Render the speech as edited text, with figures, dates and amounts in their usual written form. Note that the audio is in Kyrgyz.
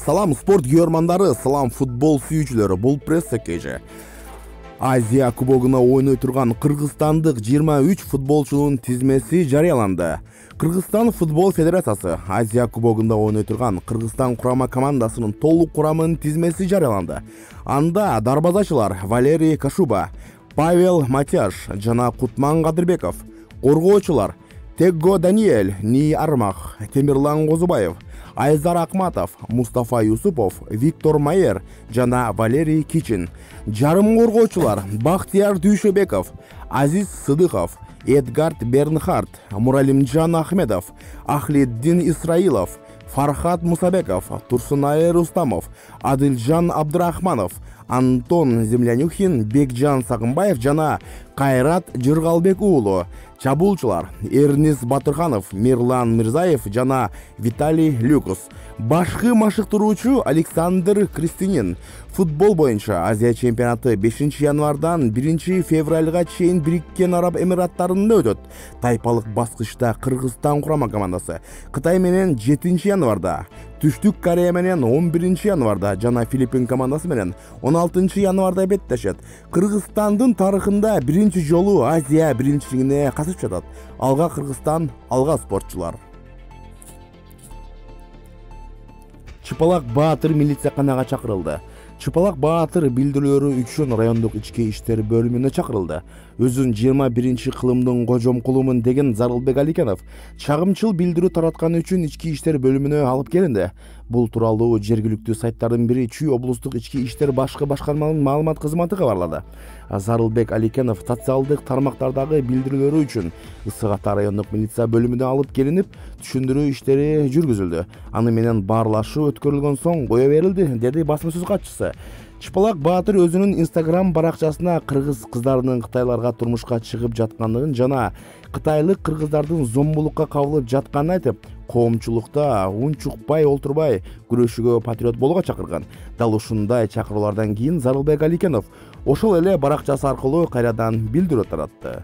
Салам спорт күйөрмандары, салам футбол сүйүүчүлөрү. Бул пресс кежи. Азия кубогуна ойной турган кыргызстандык 23 футболчунун тизмеси жарыяланды. Кыргызстан футбол федерациясы Азия кубогунда ойной турган Кыргызстан курама командасынын толук курамынын тизмеси жарыяланды. Анда дарбазачылар Валерий Кашуба, Павел Матяш жана Кутман Кадырбеков, коргоочулар Тегго Даниэль, Ни Армах, Темирлан Козубаев, Айзар Акматов, Мустафа Юсупов, Виктор Майер жана Валерий Кичин, жарым коргоочулар Бахтияр Дүйшөбеков, Азиз Сыдыков, Эдгард Бернхард, Муралимжан Ахмедов, Ахлиддин Исраилов, Фархат Мусабеков, Турсунай Рустамов, Адылжан Абдрахманов, Антон Землянюхин, Бекжан Сагынбаев жана Кайрат Жыргалбек уулу. Чабуулчулар Эрнис Батырханов, Мирлан Мирзаев жана Виталий Люкус. Башкы машыктыруучу Александр Кристинин. Футбол боюнча Азия чемпионаты 5 январдан 1 февралга чейин Бириккен Араб Эмираттарында өтөт. Тайпалык баскычта Кыргызстан курама командасы Кытай менен 7 январда, Түштүк Корея менен 11 январда жана Филиппин командасы менен 16 январда беттешет. Кыргызстандын тарыхында биринчи жолу Азия биринчилигине катышып жатат. Алга Кыргызстан, алга спортчулар. Чыпалак Баатыр милицияханага чакырылды. Чыпалак Баатыр билдирүүлөрү үчүн райондук ички иштер бөлүмүнө чакырылды. Өзүн 21 кылымдын кожомкулумун деген Зарылбек Аликенов чагымчыл билдирүү таратканы үчүн ички иштер бөлүмүнө алып келинди. Бул тууралуу жергиликтүү сайттардын бири Чүй облустук ички иштер башкы башкарманын маалымат кызматы кабарлады. Зарылбек Аликенов социалдык тармактардагы билдирүүлөрү үчүн Ысык Ата райондук милиция бөлүмүнө алып келинип, түшүндүрүү иштери жүргүзүлдү. Аны менен баарлашуу өткөрүлгөн соң кое берилди, деди басма сөз катчысы. Чыпалак Баатыр өзүнүн Инстаграм баракчасына кыргыз кыздарынын кытайларга турмушка чыгып жаткандыгын жана кытайлык кыргыздардын зомбулукка кабылып жатканын айтып, коомчулукта унчукпай олтурбай күрөшүүгө патриот болууга чакырган. Дал ушундай чакыруулардан кийин Зарылбек Аликенов ошол эле баракчасы аркылуу кайрадан билдирүү таратты.